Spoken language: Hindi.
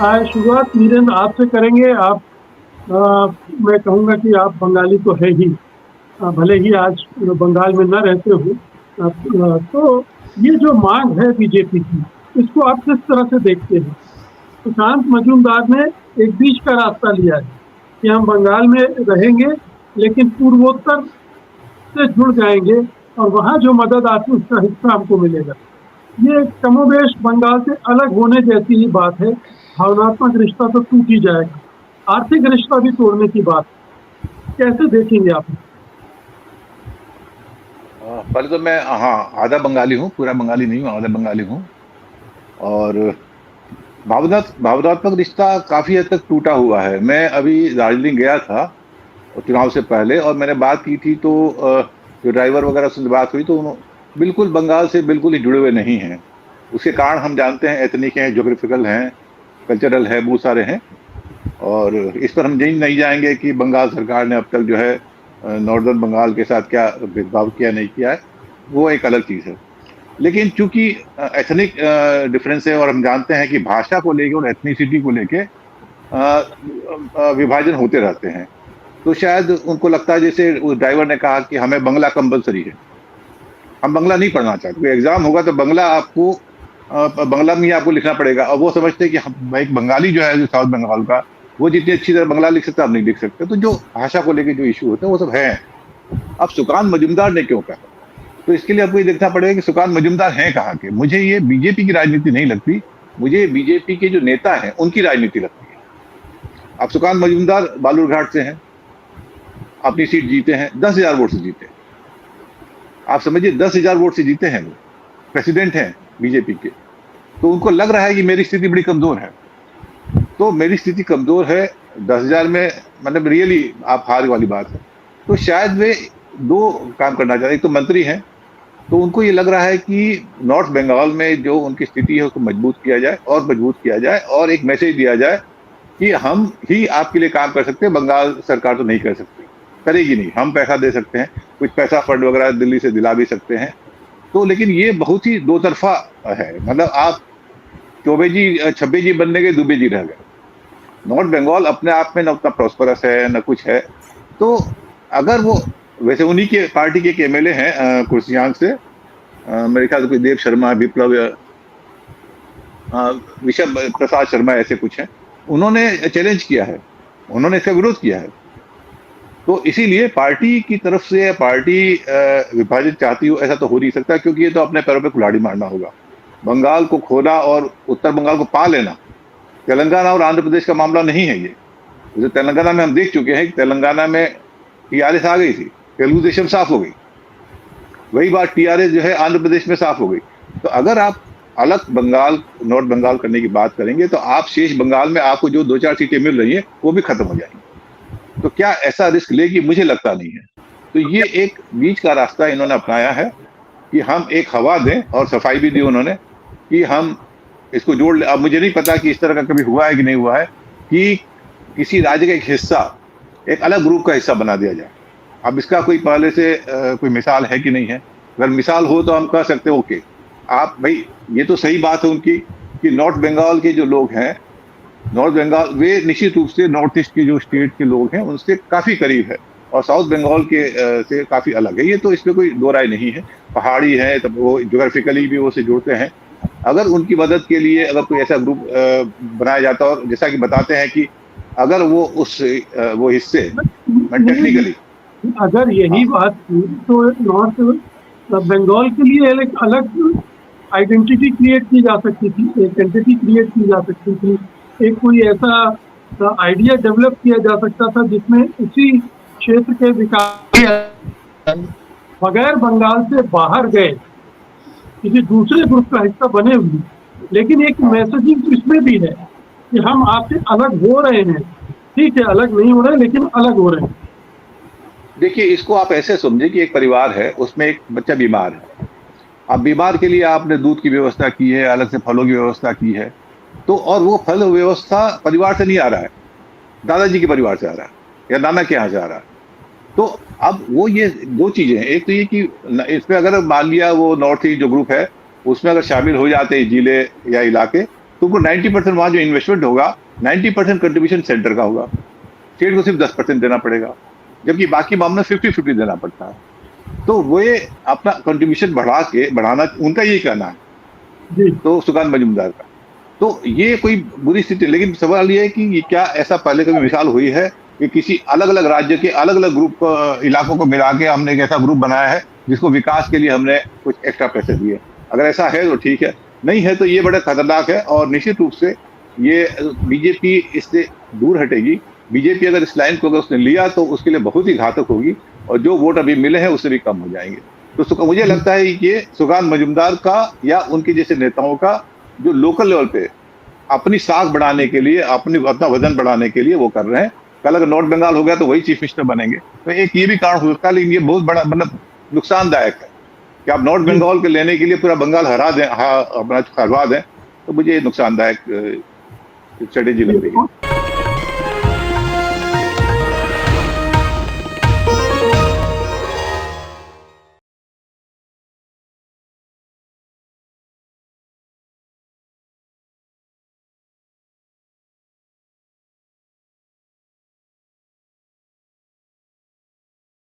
शुरुआत वीरेंद्र आपसे करेंगे। आ, मैं कहूँगा कि आप बंगाली तो है ही, भले ही आज बंगाल में न रहते हो। तो ये जो मांग है बीजेपी की, इसको आप किस तरह से देखते हैं? सुशांत मजूमदार ने एक बीच का रास्ता लिया है कि हम बंगाल में रहेंगे, लेकिन पूर्वोत्तर से जुड़ जाएंगे और वहाँ जो मदद आती है उसका हिस्सा हमको मिलेगा। ये कमोबेश बंगाल से अलग होने जैसी ही बात है। भावनात्मक रिश्ता तो टूट ही जाएगा, आर्थिक रिश्ता भी तोड़ने की बात है। कैसे देखेंगे आप? पहले तो मैं, हाँ, आधा बंगाली हूँ, पूरा बंगाली नहीं हूँ, आधा बंगाली हूँ। और भावनात्मक रिश्ता काफी हद तक टूटा हुआ है। मैं अभी दार्जिलिंग गया था चुनाव से पहले, और मैंने बात की थी, तो जो ड्राइवर वगैरह से बात हुई, तो बिल्कुल बंगाल से बिल्कुल ही जुड़े हुए नहीं हैं। उसके कारण हम जानते हैं, एथनिक हैं, ज्योग्राफिकल हैं, कल्चरल है, बहुत सारे हैं। और इस पर हम नहीं जाएंगे कि बंगाल सरकार ने अब तक जो है नॉर्दर्न बंगाल के साथ क्या भेदभाव किया, नहीं किया है, वो एक अलग चीज है। लेकिन चूंकि एथनिक डिफरेंस है, और हम जानते हैं कि भाषा को लेके और एथनिसिटी को लेके विभाजन होते रहते हैं, तो शायद उनको लगता है, जैसे उस ड्राइवर ने कहा कि हमें बंगला कंपलसरी है, हम बंगला नहीं पढ़ना चाहते। कोई एग्जाम होगा तो बंगला आपको बंगला में ही आपको लिखना पड़ेगा, और वो समझते हैं कि हम एक बंगाली जो है, जो साउथ बंगाल का, वो जितनी अच्छी तरह बंगला लिख सकता है, आप नहीं लिख सकते। तो जो भाषा को लेके जो इशू होते हैं वो सब है। अब सुकांत मजूमदार ने क्यों कहा, तो इसके लिए आपको ये देखना पड़ेगा कि सुकांत मजूमदार हैं कहाँ के। मुझे ये बीजेपी की राजनीति नहीं लगती, मुझे बीजेपी के जो नेता हैं उनकी राजनीति लगती है। अब सुकांत मजूमदार बालूरघाट से हैं, अपनी सीट जीते हैं, 10,000 वोट से जीते। आप समझिए, 10,000 वोट से जीते हैं, वो प्रेसिडेंट हैं बीजेपी के। तो उनको लग रहा है कि मेरी स्थिति बड़ी कमजोर है। तो मेरी स्थिति कमजोर है 10,000 में, मतलब रियली आप हार वाली बात है। तो शायद वे दो काम करना चाहते हैं। एक तो मंत्री हैं, तो उनको ये लग रहा है कि नॉर्थ बंगाल में जो उनकी स्थिति है उसको मजबूत किया जाए, और मजबूत किया जाए, और एक मैसेज दिया जाए कि हम ही आपके लिए काम कर सकते हैं, बंगाल सरकार तो नहीं कर सकती, करेगी नहीं। हम पैसा दे सकते हैं, कुछ पैसा फंड वगैरह दिल्ली से दिला भी सकते हैं। तो लेकिन ये बहुत ही दो तरफा है, मतलब आप चौबे जी छब्बे जी बनने के दुबे जी रह गए। नॉर्थ बंगाल अपने आप में न उतना प्रॉस्परस है, न कुछ है। तो अगर वो, वैसे उन्हीं के पार्टी के एक एमएलए हैं कुर्सियांग से, मेरे ख्याल से कोई देव शर्मा, विप्लव, विषम प्रसाद शर्मा, ऐसे कुछ हैं, उन्होंने चैलेंज किया है, उन्होंने इसका विरोध किया है। तो इसीलिए पार्टी की तरफ से पार्टी विभाजित चाहती हो, ऐसा तो हो नहीं सकता, क्योंकि ये तो अपने पैरों पे कुल्हाड़ी मारना होगा। बंगाल को खोना और उत्तर बंगाल को पा लेना तेलंगाना और आंध्र प्रदेश का मामला नहीं है। ये जैसे तेलंगाना में हम देख चुके हैं कि तेलंगाना में टीआरएस आ गई थी, तेलुगु देशम साफ हो गई। वही बात टीआरएस जो है आंध्र प्रदेश में साफ हो गई। तो अगर आप अलग बंगाल, नॉर्थ बंगाल करने की बात करेंगे, तो आप शेष बंगाल में आपको जो 2-4 सीटें मिल रही है वो भी खत्म हो जाएंगी। तो क्या ऐसा रिस्क लेगी? मुझे लगता नहीं है। तो ये एक बीच का रास्ता इन्होंने अपनाया है कि हम एक हवा दें, और सफाई भी दी उन्होंने कि हम इसको जोड़ ले। अब मुझे नहीं पता कि इस तरह का कभी हुआ है कि नहीं हुआ है कि किसी राज्य का एक हिस्सा एक अलग ग्रुप का हिस्सा बना दिया जाए। अब इसका कोई पहले से कोई मिसाल है कि नहीं है? अगर मिसाल हो तो हम कह सकते हैं ओके, आप भाई, ये तो सही बात है उनकी कि नॉर्थ बंगाल के जो लोग हैं, नॉर्थ बंगाल वे निश्चित रूप से नॉर्थ ईस्ट के जो स्टेट के लोग हैं उनसे काफी करीब है, और साउथ बंगाल के से काफी अलग है। ये तो इसमें कोई दो राय नहीं है। पहाड़ी है, तब वो ज्योग्राफिकली भी वो से जुड़ते हैं। अगर उनकी मदद के लिए अगर कोई ऐसा ग्रुप बनाया जाता, और जैसा कि बताते हैं कि अगर वो उस वो हिस्से टेक्निकली, अगर यही हाँ, बात थी तो नॉर्थ बंगाल के लिए एक अलग आइडेंटिटी क्रिएट की जा सकती थी, एक एंटिटी क्रिएट की जा सकती थी, एक कोई ऐसा आइडिया डेवलप किया जा सकता था जिसमें उसी क्षेत्र के विकास बगैर बंगाल से बाहर गए किसी दूसरे ग्रुप का हिस्सा बने हुए। लेकिन एक हाँ। मैसेजिंग तो इसमें भी है कि हम आपसे अलग हो रहे हैं। ठीक है, अलग नहीं हो रहे लेकिन अलग हो रहे हैं। देखिए, इसको आप ऐसे समझे कि एक परिवार है, उसमें एक बच्चा बीमार है। अब बीमार के लिए आपने दूध की व्यवस्था की है, अलग से फलों की व्यवस्था की है। तो और वो फल व्यवस्था परिवार से नहीं आ रहा है, दादाजी के परिवार से आ रहा है, या नाना के यहाँ से आ रहा है। तो अब वो ये दो चीजें हैं। एक तो ये कि इसमें अगर मान लिया वो नॉर्थ ईस्ट जो ग्रुप है उसमें अगर शामिल हो जाते हैं जिले या इलाके, तुमको 90% वहां जो इन्वेस्टमेंट होगा 90% कंट्रीब्यूशन सेंटर का होगा, स्टेट को सिर्फ 10% देना पड़ेगा, जबकि बाकी मामला 50-50 देना पड़ता है। तो वे अपना कंट्रीब्यूशन बढ़ाना उनका यही कहना है, जी तो सुकांत मजूमदार का। तो ये कोई बुरी स्थिति, लेकिन सवाल ये है कि ये क्या ऐसा पहले कभी मिसाल हुई है कि किसी अलग अलग राज्य के अलग अलग ग्रुप इलाकों को मिला के हमने एक ऐसा ग्रुप बनाया है जिसको विकास के लिए हमने कुछ एक्स्ट्रा पैसे दिए? अगर ऐसा है तो ठीक है, नहीं है तो ये बड़ा खतरनाक है और निश्चित रूप से ये बीजेपी इससे दूर हटेगी। बीजेपी अगर इस लाइन को अगर उसने लिया तो उसके लिए बहुत ही घातक होगी और जो वोट अभी मिले हैं उससे भी कम हो जाएंगे। तो मुझे लगता है ये सुकांत मजूमदार का या उनके जैसे नेताओं का जो लोकल लेवल पे अपनी साख बढ़ाने के लिए, अपना वजन बढ़ाने के लिए वो कर रहे हैं। कल अगर नॉर्थ बंगाल हो गया तो वही चीफ मिनिस्टर बनेंगे, तो एक ये भी कारण हो सकता है, लेकिन ये बहुत बड़ा मतलब नुकसानदायक है कि आप नॉर्थ बंगाल के लेने के लिए पूरा बंगाल हरवा दें, तो मुझे नुकसानदायक स्ट्रेटेजी लग रही है।